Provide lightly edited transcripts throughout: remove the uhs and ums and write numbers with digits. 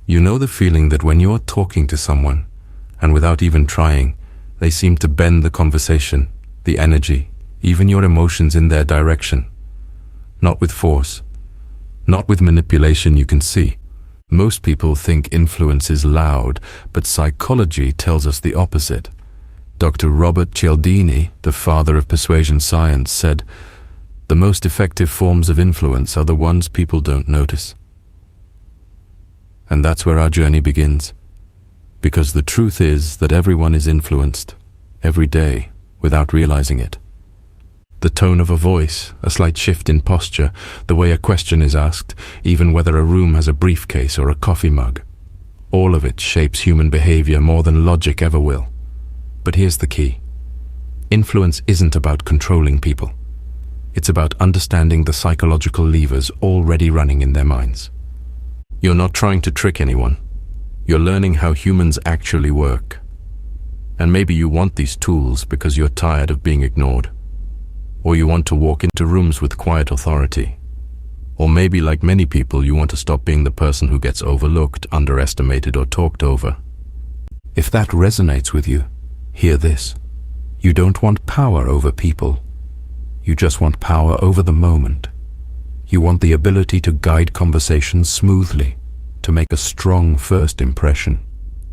You know the feeling that when you're talking to someone, and without even trying, they seem to bend the conversation, the energy, even your emotions in their direction. Not with force, not with manipulation you can see. Most people think influence is loud, but psychology tells us the opposite. Dr. Robert Cialdini, the father of persuasion science, said, "The most effective forms of influence are the ones people don't notice." And that's where our journey begins. Because the truth is that everyone is influenced, every day, without realizing it. The tone of a voice, a slight shift in posture, the way a question is asked, even whether a room has a briefcase or a coffee mug. All of it shapes human behavior more than logic ever will. But here's the key. Influence isn't about controlling people. It's about understanding the psychological levers already running in their minds. You're not trying to trick anyone. You're learning how humans actually work. And maybe you want these tools because you're tired of being ignored. Or you want to walk into rooms with quiet authority. Or maybe, like many people, you want to stop being the person who gets overlooked, underestimated, or talked over. If that resonates with you, hear this. You don't want power over people. You just want power over the moment. You want the ability to guide conversations smoothly, to make a strong first impression,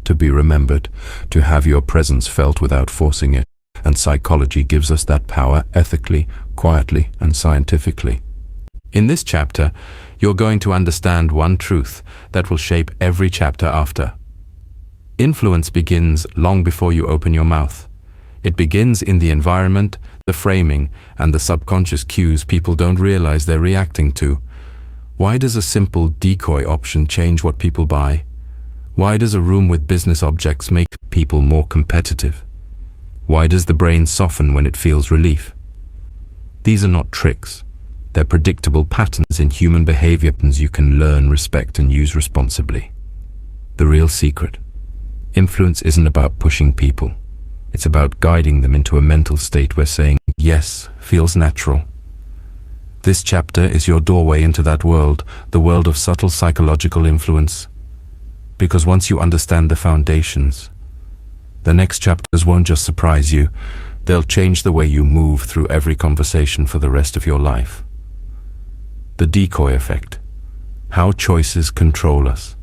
to be remembered, to have your presence felt without forcing it. And psychology gives us that power ethically, quietly, and scientifically. In this chapter, you're going to understand one truth that will shape every chapter after. Influence begins long before you open your mouth. It begins in the environment, the framing, and the subconscious cues people don't realize they're reacting to. Why does a simple decoy option change what people buy? Why does a room with business objects make people more competitive? Why does the brain soften when it feels relief? These are not tricks. They're predictable patterns in human behavior you can learn, respect, and use responsibly. The real secret. Influence isn't about pushing people. It's about guiding them into a mental state where saying yes feels natural. This chapter is your doorway into that world, the world of subtle psychological influence. Because once you understand the foundations, the next chapters won't just surprise you, they'll change the way you move through every conversation for the rest of your life. The decoy effect. How choices control us.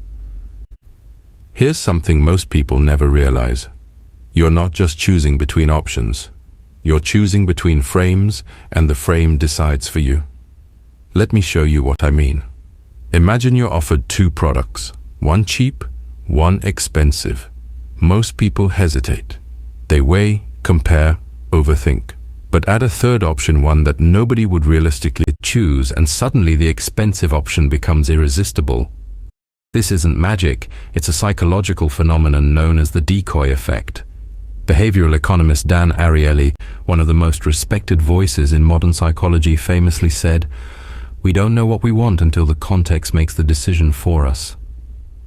Here's something most people never realize. You're not just choosing between options. You're choosing between frames, and the frame decides for you. Let me show you what I mean. Imagine you're offered two products, one cheap, one expensive. Most people hesitate. They weigh, compare, overthink. But add a third option, one that nobody would realistically choose, and suddenly the expensive option becomes irresistible. This isn't magic, it's a psychological phenomenon known as the decoy effect. Behavioral economist Dan Ariely, one of the most respected voices in modern psychology, famously said, "We don't know what we want until the context makes the decision for us."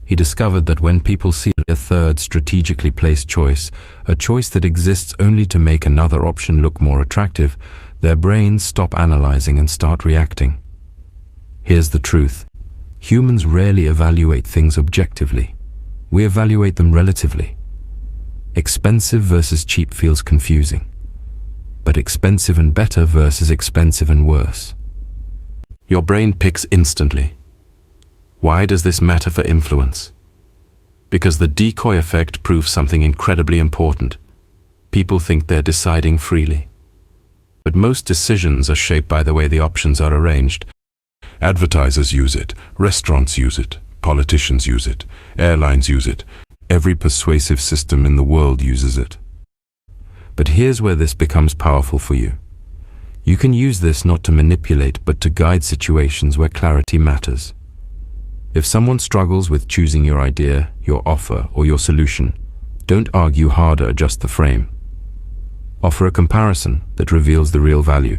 He discovered that when people see a third strategically placed choice, a choice that exists only to make another option look more attractive, their brains stop analyzing and start reacting. Here's the truth. Humans rarely evaluate things objectively. We evaluate them relatively. Expensive versus cheap feels confusing. But expensive and better versus expensive and worse. Your brain picks instantly. Why does this matter for influence? Because the decoy effect proves something incredibly important. People think they're deciding freely. But most decisions are shaped by the way the options are arranged. Advertisers use it, restaurants use it, politicians use it, airlines use it. Every persuasive system in the world uses it. But here's where this becomes powerful for you. You can use this not to manipulate, but to guide situations where clarity matters. If someone struggles with choosing your idea, your offer, or your solution, don't argue harder, adjust the frame. Offer a comparison that reveals the real value.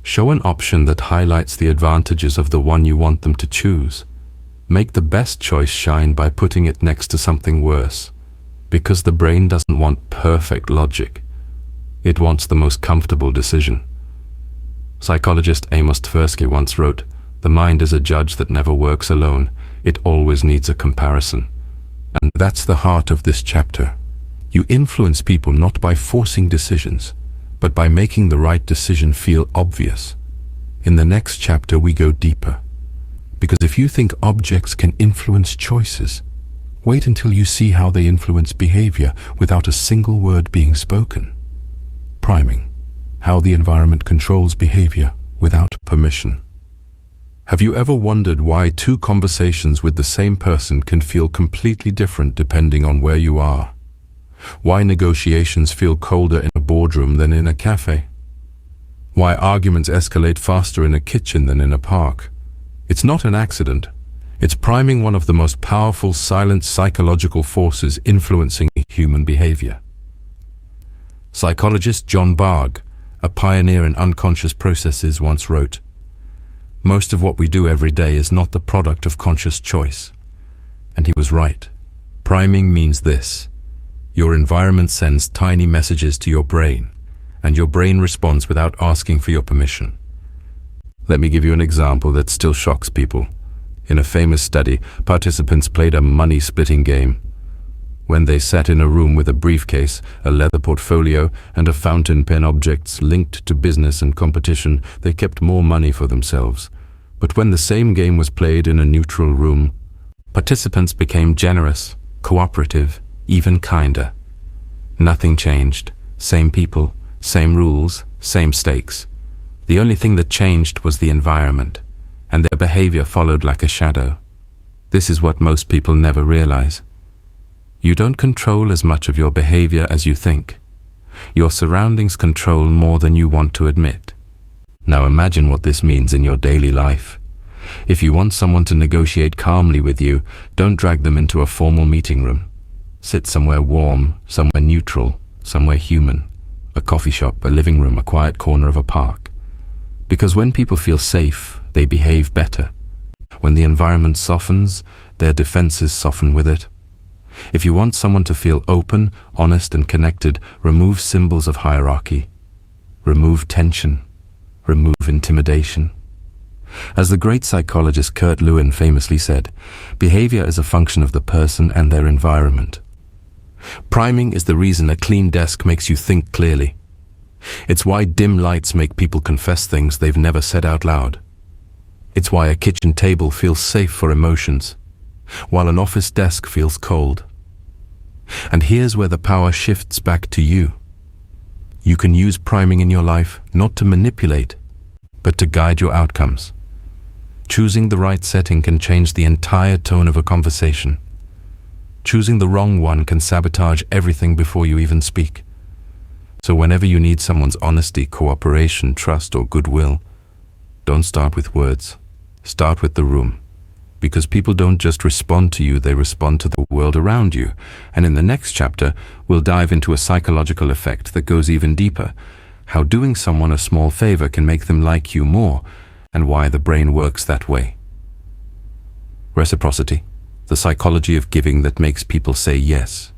Show an option that highlights the advantages of the one you want them to choose. Make the best choice shine by putting it next to something worse. Because the brain doesn't want perfect logic. It wants the most comfortable decision. Psychologist Amos Tversky once wrote, "The mind is a judge that never works alone. It always needs a comparison. And that's the heart of this chapter. You influence people not by forcing decisions, but by making the right decision feel obvious. In the next chapter, we go deeper. Because if you think objects can influence choices, wait until you see how they influence behavior without a single word being spoken. Priming. How the environment controls behavior without permission. Have you ever wondered why two conversations with the same person can feel completely different depending on where you are? Why negotiations feel colder in a boardroom than in a cafe? Why arguments escalate faster in a kitchen than in a park? It's not an accident. It's priming, one of the most powerful silent psychological forces influencing human behavior. Psychologist John Bargh, a pioneer in unconscious processes, once wrote, "Most of what we do every day is not the product of conscious choice." And he was right. Priming means this. Your environment sends tiny messages to your brain, and your brain responds without asking for your permission. Let me give you an example that still shocks people. In a famous study, participants played a money-splitting game. When they sat in a room with a briefcase, a leather portfolio, and a fountain pen, objects linked to business and competition, they kept more money for themselves. But when the same game was played in a neutral room, participants became generous, cooperative, even kinder. Nothing changed. Same people, same rules, same stakes. The only thing that changed was the environment, and their behavior followed like a shadow. This is what most people never realize. You don't control as much of your behavior as you think. Your surroundings control more than you want to admit. Now imagine what this means in your daily life. If you want someone to negotiate calmly with you, don't drag them into a formal meeting room. Sit somewhere warm, somewhere neutral, somewhere human. A coffee shop, a living room, a quiet corner of a park. Because when people feel safe, they behave better. When the environment softens, their defenses soften with it. If you want someone to feel open, honest, and connected, remove symbols of hierarchy. Remove tension. Remove intimidation. As the great psychologist Kurt Lewin famously said, behavior is a function of the person and their environment. Priming is the reason a clean desk makes you think clearly. It's why dim lights make people confess things they've never said out loud. It's why a kitchen table feels safe for emotions, while an office desk feels cold. And here's where the power shifts back to you. You can use priming in your life not to manipulate, but to guide your outcomes. Choosing the right setting can change the entire tone of a conversation. Choosing the wrong one can sabotage everything before you even speak. So whenever you need someone's honesty, cooperation, trust, or goodwill, don't start with words. Start with the room. Because people don't just respond to you, they respond to the world around you. And in the next chapter, we'll dive into a psychological effect that goes even deeper. How doing someone a small favor can make them like you more, and why the brain works that way. Reciprocity, the psychology of giving that makes people say yes.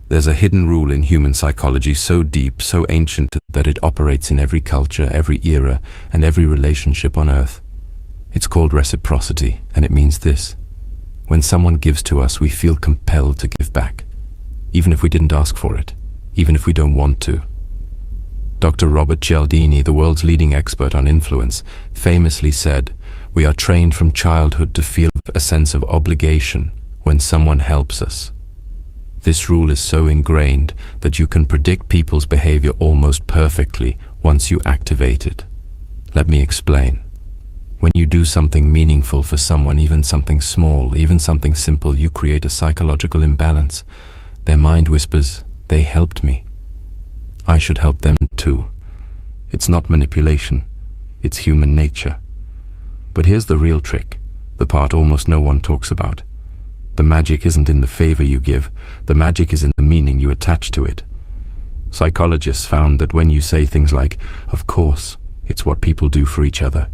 There's a hidden rule in human psychology so deep, so ancient, that it operates in every culture, every era, and every relationship on earth. It's called reciprocity, and it means this. When someone gives to us, we feel compelled to give back, even if we didn't ask for it, even if we don't want to. Dr. Robert Cialdini, the world's leading expert on influence, famously said, "We are trained from childhood to feel a sense of obligation when someone helps us." This rule is so ingrained that you can predict people's behavior almost perfectly once you activate it. Let me explain. When you do something meaningful for someone, even something small, even something simple, you create a psychological imbalance. Their mind whispers, "They helped me. I should help them too." It's not manipulation. It's human nature. But here's the real trick, the part almost no one talks about. The magic isn't in the favor you give. The magic is in the meaning you attach to it. Psychologists found that when you say things like, "Of course, it's what people do for each other,"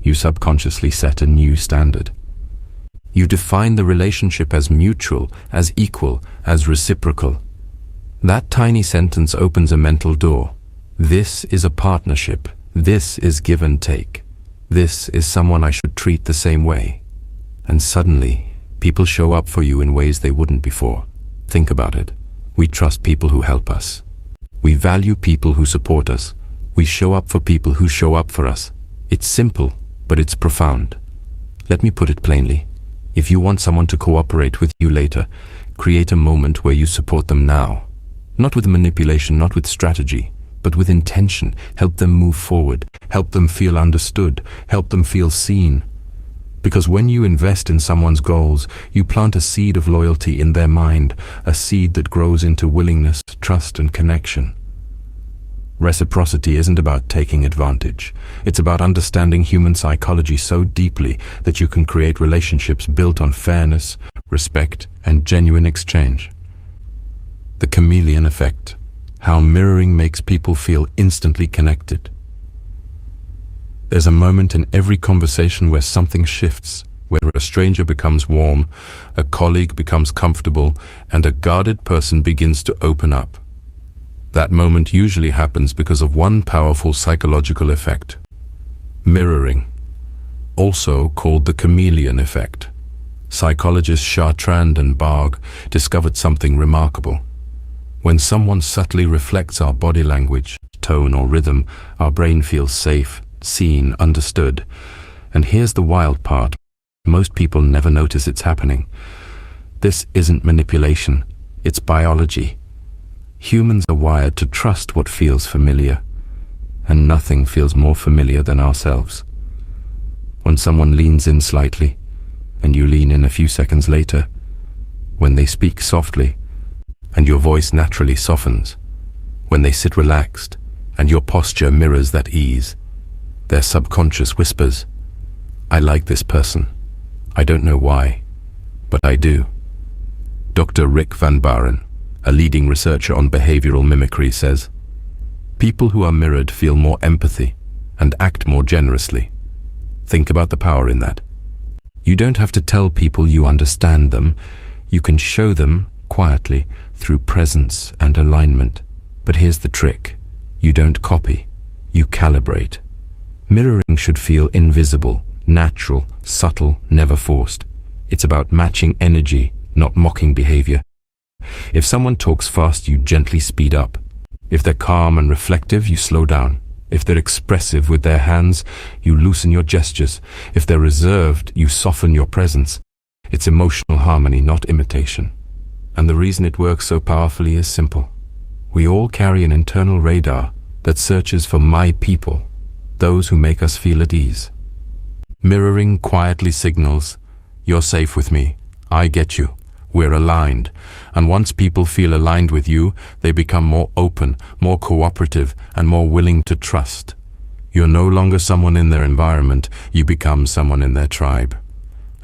you subconsciously set a new standard. You define the relationship as mutual, as equal, as reciprocal. That tiny sentence opens a mental door. This is a partnership. This is give and take. This is someone I should treat the same way. And suddenly, people show up for you in ways they wouldn't before. Think about it. We trust people who help us. We value people who support us. We show up for people who show up for us. It's simple, but it's profound. Let me put it plainly. If you want someone to cooperate with you later, create a moment where you support them now. Not with manipulation, not with strategy, but with intention. Help them move forward. Help them feel understood. Help them feel seen. Because when you invest in someone's goals, you plant a seed of loyalty in their mind, a seed that grows into willingness, trust, and connection. Reciprocity isn't about taking advantage. It's about understanding human psychology so deeply that you can create relationships built on fairness, respect, and genuine exchange. The chameleon effect. How mirroring makes people feel instantly connected. There's a moment in every conversation where something shifts, where a stranger becomes warm, a colleague becomes comfortable, and a guarded person begins to open up. That moment usually happens because of one powerful psychological effect. Mirroring, also called the chameleon effect. Psychologists Chartrand and Bargh discovered something remarkable. When someone subtly reflects our body language, tone, or rhythm, our brain feels safe, seen, understood. And here's the wild part. Most people never notice it's happening. This isn't manipulation, it's biology. Humans are wired to trust what feels familiar, and nothing feels more familiar than ourselves. When someone leans in slightly, and you lean in a few seconds later, when they speak softly, and your voice naturally softens, when they sit relaxed, and your posture mirrors that ease, their subconscious whispers, "I like this person. I don't know why, but I do." Dr. Rick Van Baren, a leading researcher on behavioral mimicry, says, "People who are mirrored feel more empathy and act more generously." Think about the power in that. You don't have to tell people you understand them. You can show them quietly through presence and alignment. But here's the trick. You don't copy, you calibrate. Mirroring should feel invisible, natural, subtle, never forced. It's about matching energy, not mocking behavior. If someone talks fast, you gently speed up. If they're calm and reflective, you slow down. If they're expressive with their hands, you loosen your gestures. If they're reserved, you soften your presence. It's emotional harmony, not imitation. And the reason it works so powerfully is simple. We all carry an internal radar that searches for my people, those who make us feel at ease. Mirroring quietly signals, "You're safe with me. I get you. We're aligned." And once people feel aligned with you, they become more open, more cooperative, and more willing to trust. You're no longer someone in their environment, you become someone in their tribe.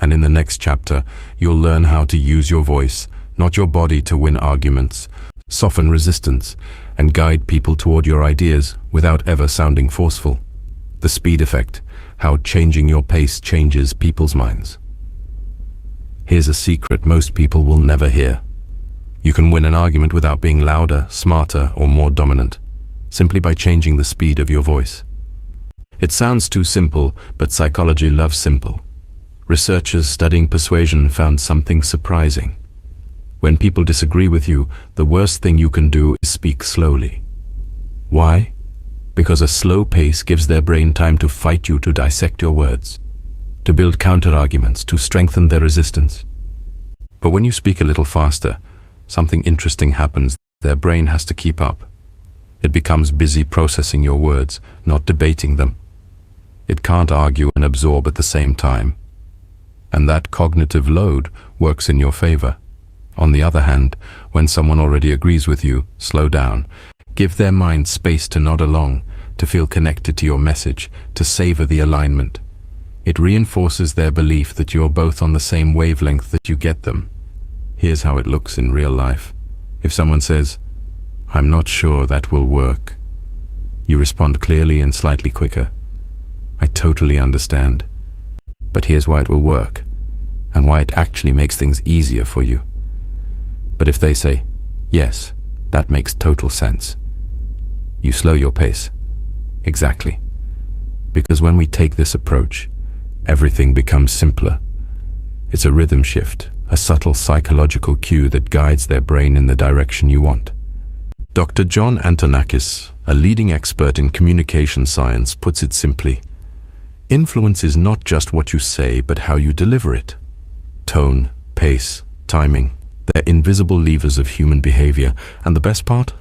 And in the next chapter, you'll learn how to use your voice, not your body, to win arguments, soften resistance, and guide people toward your ideas without ever sounding forceful. The speed effect, how changing your pace changes people's minds. Here's a secret most people will never hear. You can win an argument without being louder, smarter, or more dominant, simply by changing the speed of your voice. It sounds too simple, but psychology loves simple. Researchers studying persuasion found something surprising. When people disagree with you, the worst thing you can do is speak slowly. Why? Because a slow pace gives their brain time to fight you, to dissect your words, to build counter-arguments, to strengthen their resistance. But when you speak a little faster, something interesting happens. Their brain has to keep up. It becomes busy processing your words, not debating them. It can't argue and absorb at the same time. And that cognitive load works in your favor. On the other hand, when someone already agrees with you, slow down. Give their mind space to nod along, to feel connected to your message, to savor the alignment. It reinforces their belief that you're both on the same wavelength, that you get them. Here's how it looks in real life. If someone says, "I'm not sure that will work," you respond clearly and slightly quicker. "I totally understand, but here's why it will work, and why it actually makes things easier for you." But if they say, "Yes, that makes total sense," you slow your pace. "Exactly. Because when we take this approach, everything becomes simpler. It's a rhythm shift, a subtle psychological cue that guides their brain in the direction you want. Dr. John Antonakis, a leading expert in communication science, puts it simply: influence is not just what you say, but how you deliver it. Tone, pace, timing, they're invisible levers of human behavior, and the best part?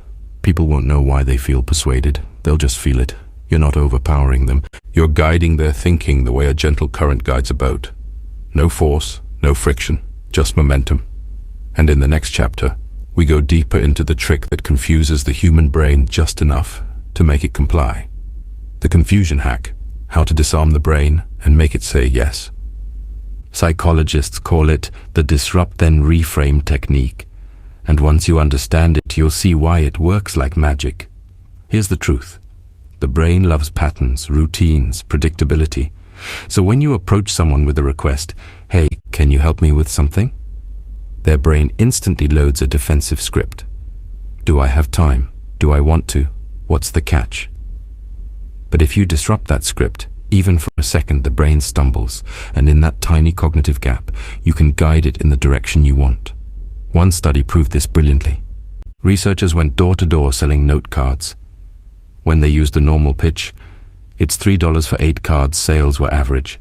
People won't know why they feel persuaded. They'll just feel it. You're not overpowering them. You're guiding their thinking the way a gentle current guides a boat. No force, no friction, just momentum. And in the next chapter, we go deeper into the trick that confuses the human brain just enough to make it comply. The confusion hack, how to disarm the brain and make it say yes. Psychologists call it the disrupt then reframe technique. And once you understand it, you'll see why it works like magic. Here's the truth. The brain loves patterns, routines, predictability. So when you approach someone with a request, "Hey, can you help me with something?" their brain instantly loads a defensive script. Do I have time? Do I want to? What's the catch? But if you disrupt that script, even for a second, the brain stumbles, and in that tiny cognitive gap, you can guide it in the direction you want. One study proved this brilliantly. Researchers went door to door selling note cards. When they used the normal pitch, it's $3 for 8 cards, sales were average.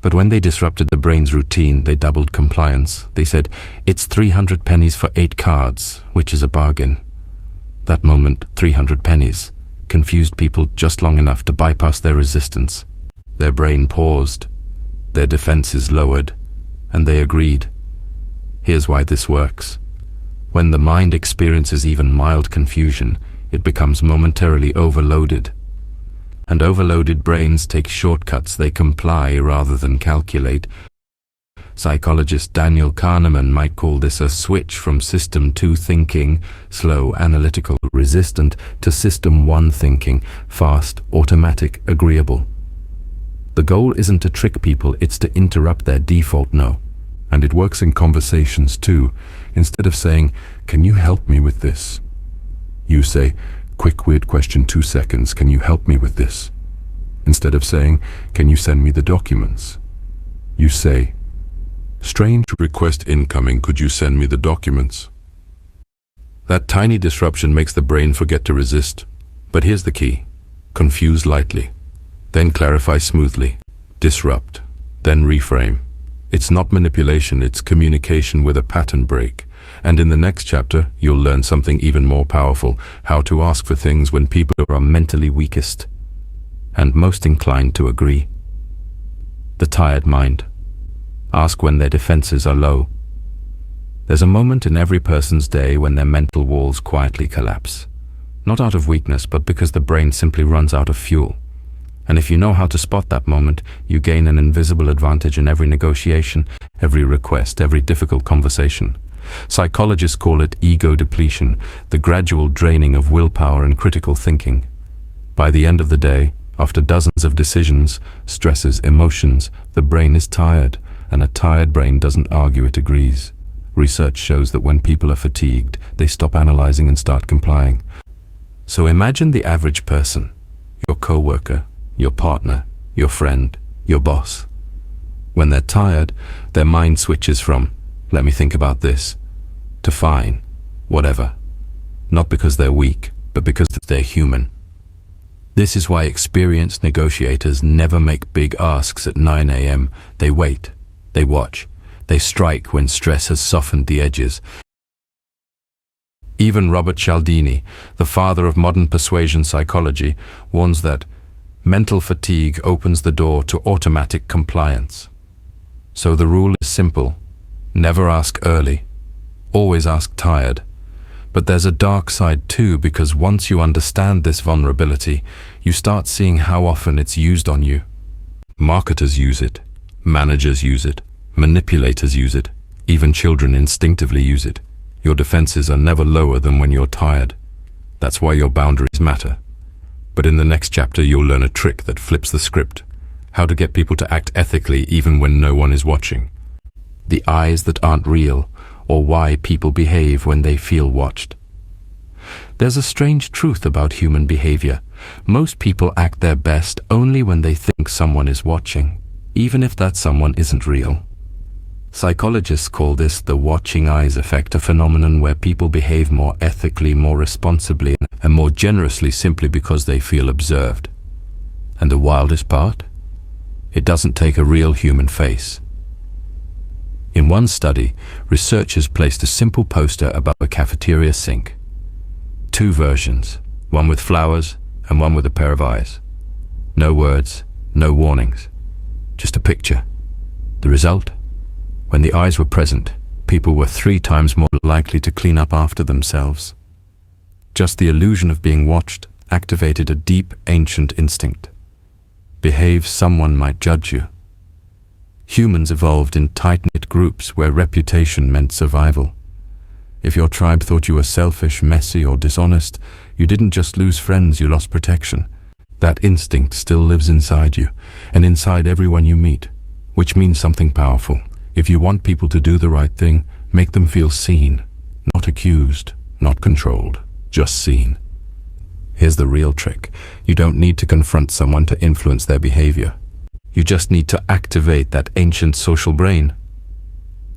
But when they disrupted the brain's routine, they doubled compliance. They said, it's 300 pennies for 8 cards, which is a bargain. That moment, 300 pennies, confused people just long enough to bypass their resistance. Their brain paused, their defenses lowered, and they agreed. Here's why this works. When the mind experiences even mild confusion, it becomes momentarily overloaded. And overloaded brains take shortcuts. They comply rather than calculate. Psychologist Daniel Kahneman might call this a switch from System 2 thinking, slow, analytical, resistant, to System 1 thinking, fast, automatic, agreeable. The goal isn't to trick people, it's to interrupt their default no. And it works in conversations too. Instead of saying, "Can you help me with this?" you say, "Quick weird question, 2 seconds, can you help me with this?" Instead of saying, "Can you send me the documents?" you say, "Strange request incoming, could you send me the documents?" That tiny disruption makes the brain forget to resist. But here's the key. Confuse lightly, then clarify smoothly. Disrupt, then reframe. It's not manipulation, it's communication with a pattern break. And in the next chapter, you'll learn something even more powerful: how to ask for things when people are mentally weakest and most inclined to agree. The tired mind. Ask when their defenses are low. There's a moment in every person's day when their mental walls quietly collapse. Not out of weakness, but because the brain simply runs out of fuel. And if you know how to spot that moment, you gain an invisible advantage in every negotiation, every request, every difficult conversation. Psychologists call it ego depletion, the gradual draining of willpower and critical thinking. By the end of the day, after dozens of decisions, stresses, emotions, the brain is tired, and a tired brain doesn't argue, it agrees. Research shows that when people are fatigued, they stop analyzing and start complying. So imagine the average person, your coworker, your partner, your friend, your boss. When they're tired, their mind switches from, "Let me think about this," to "fine, whatever." Not because they're weak, but because they're human. This is why experienced negotiators never make big asks at 9 a.m. They wait, they watch, they strike when stress has softened the edges. Even Robert Cialdini, the father of modern persuasion psychology, warns that mental fatigue opens the door to automatic compliance. So the rule is simple: never ask early, always ask tired. But there's a dark side too, because once you understand this vulnerability, you start seeing how often it's used on you. Marketers use it, managers use it, manipulators use it, even children instinctively use it. Your defenses are never lower than when you're tired. That's why your boundaries matter. But in the next chapter, you'll learn a trick that flips the script: how to get people to act ethically even when no one is watching. The eyes that aren't real, or why people behave when they feel watched. There's a strange truth about human behavior. Most people act their best only when they think someone is watching, even if that someone isn't real. Psychologists call this the watching eyes effect, a phenomenon where people behave more ethically, more responsibly, and more generously simply because they feel observed. And the wildest part? It doesn't take a real human face. In one study, researchers placed a simple poster above a cafeteria sink. Two versions, one with flowers and one with a pair of eyes. No words, no warnings, just a picture. The result? When the eyes were present, people were 3 times more likely to clean up after themselves. Just the illusion of being watched activated a deep, ancient instinct. Behave, someone might judge you. Humans evolved in tight-knit groups where reputation meant survival. If your tribe thought you were selfish, messy, or dishonest, you didn't just lose friends, you lost protection. That instinct still lives inside you, and inside everyone you meet, which means something powerful. If you want people to do the right thing, make them feel seen, not accused, not controlled, just seen. Here's the real trick. You don't need to confront someone to influence their behavior. You just need to activate that ancient social brain.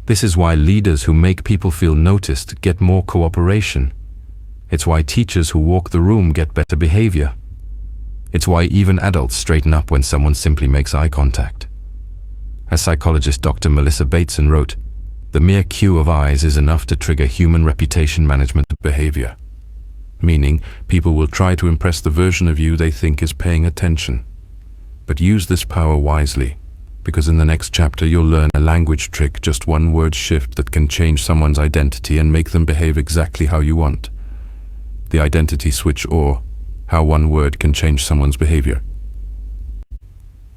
This is why leaders who make people feel noticed get more cooperation. It's why teachers who walk the room get better behavior. It's why even adults straighten up when someone simply makes eye contact. As psychologist Dr. Melissa Bateson wrote, the mere cue of eyes is enough to trigger human reputation management behavior. Meaning, people will try to impress the version of you they think is paying attention. But use this power wisely, because in the next chapter you'll learn a language trick, just one word shift that can change someone's identity and make them behave exactly how you want. The identity switch, or how one word can change someone's behavior.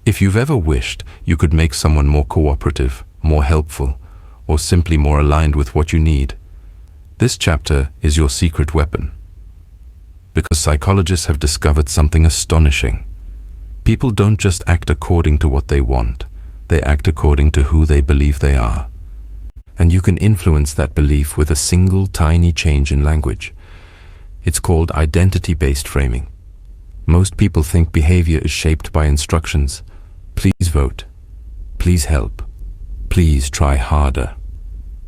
If you've ever wished you could make someone more cooperative, more helpful, or simply more aligned with what you need, this chapter is your secret weapon. Because psychologists have discovered something astonishing. People don't just act according to what they want, they act according to who they believe they are. And you can influence that belief with a single tiny change in language. It's called identity-based framing. Most people think behavior is shaped by instructions. Please vote. Please help. Please try harder.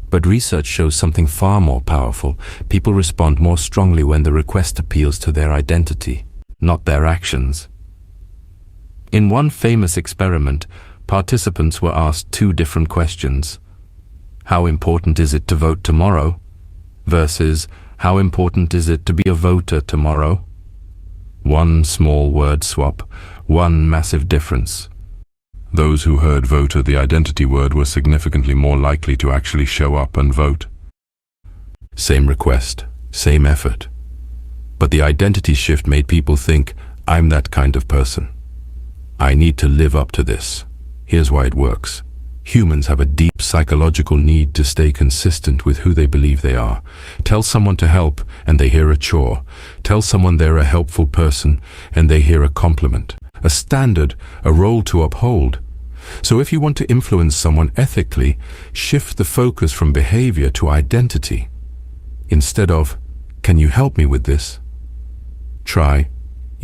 But research shows something far more powerful. People respond more strongly when the request appeals to their identity, not their actions. In one famous experiment, participants were asked 2 different questions. How important is it to vote tomorrow? Versus, how important is it to be a voter tomorrow? One small word swap, one massive difference. Those who heard voter, the identity word, were significantly more likely to actually show up and vote. Same request, same effort. But the identity shift made people think, I'm that kind of person. I need to live up to this. Here's why it works. Humans have a deep psychological need to stay consistent with who they believe they are. Tell someone to help, and they hear a chore. Tell someone they're a helpful person, and they hear a compliment. A standard, a role to uphold. So if you want to influence someone ethically, shift the focus from behavior to identity. Instead of, can you help me with this? Try,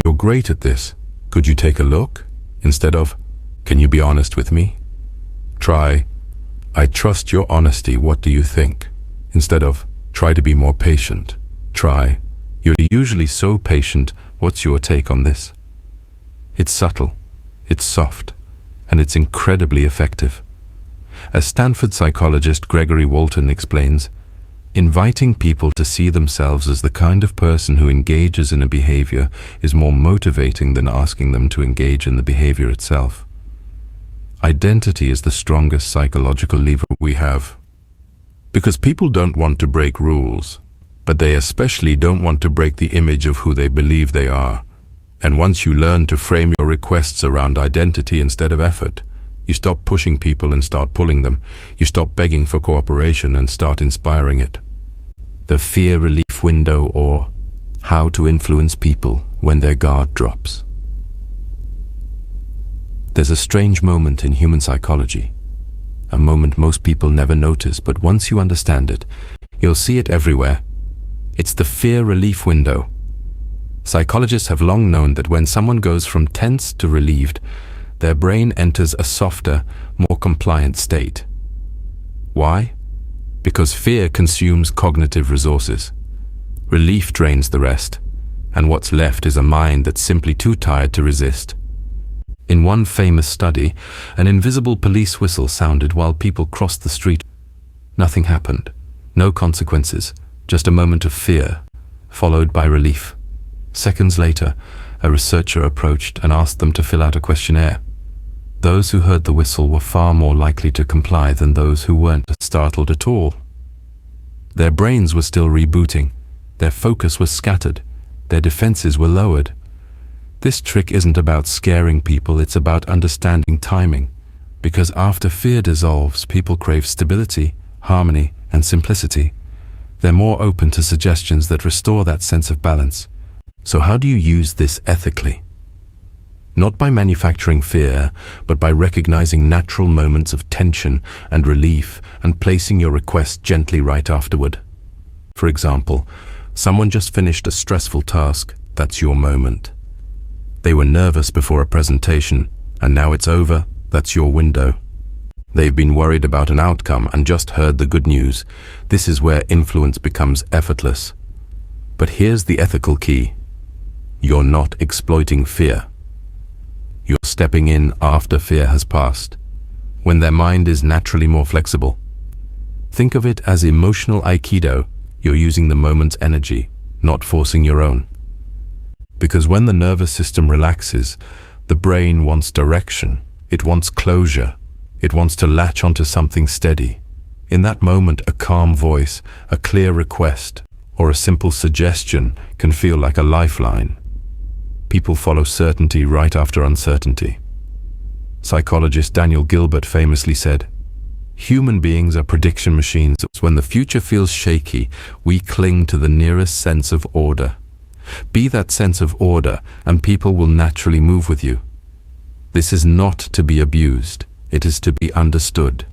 you're great at this. Could you take a look? Instead of, can you be honest with me? Try, I trust your honesty, what do you think? Instead of, try to be more patient. Try, you're usually so patient, what's your take on this? It's subtle, it's soft, and it's incredibly effective. As Stanford psychologist Gregory Walton explains, inviting people to see themselves as the kind of person who engages in a behavior is more motivating than asking them to engage in the behavior itself. Identity is the strongest psychological lever we have. Because people don't want to break rules, but they especially don't want to break the image of who they believe they are. And once you learn to frame your requests around identity instead of effort, you stop pushing people and start pulling them. You stop begging for cooperation and start inspiring it. The fear relief window, or how to influence people when their guard drops. There's a strange moment in human psychology, a moment most people never notice, but once you understand it, you'll see it everywhere. It's the fear relief window. Psychologists have long known that when someone goes from tense to relieved, their brain enters a softer, more compliant state. Why? Because fear consumes cognitive resources. Relief drains the rest, and what's left is a mind that's simply too tired to resist. In one famous study, an invisible police whistle sounded while people crossed the street. Nothing happened. No consequences, just a moment of fear, followed by relief. Seconds later, a researcher approached and asked them to fill out a questionnaire. Those who heard the whistle were far more likely to comply than those who weren't startled at all. Their brains were still rebooting, their focus was scattered, their defenses were lowered. This trick isn't about scaring people, it's about understanding timing. Because after fear dissolves, people crave stability, harmony, and simplicity. They're more open to suggestions that restore that sense of balance. So how do you use this ethically? Not by manufacturing fear, but by recognizing natural moments of tension and relief and placing your request gently right afterward. For example, someone just finished a stressful task, that's your moment. They were nervous before a presentation, and now it's over, that's your window. They've been worried about an outcome and just heard the good news. This is where influence becomes effortless. But here's the ethical key. You're not exploiting fear. You're stepping in after fear has passed, when their mind is naturally more flexible. Think of it as emotional aikido. You're using the moment's energy, not forcing your own. Because when the nervous system relaxes, the brain wants direction, it wants closure, it wants to latch onto something steady. In that moment, a calm voice, a clear request, or a simple suggestion can feel like a lifeline. People follow certainty right after uncertainty. Psychologist Daniel Gilbert famously said, "Human beings are prediction machines. When the future feels shaky, we cling to the nearest sense of order. Be that sense of order, and people will naturally move with you." This is not to be abused, it is to be understood.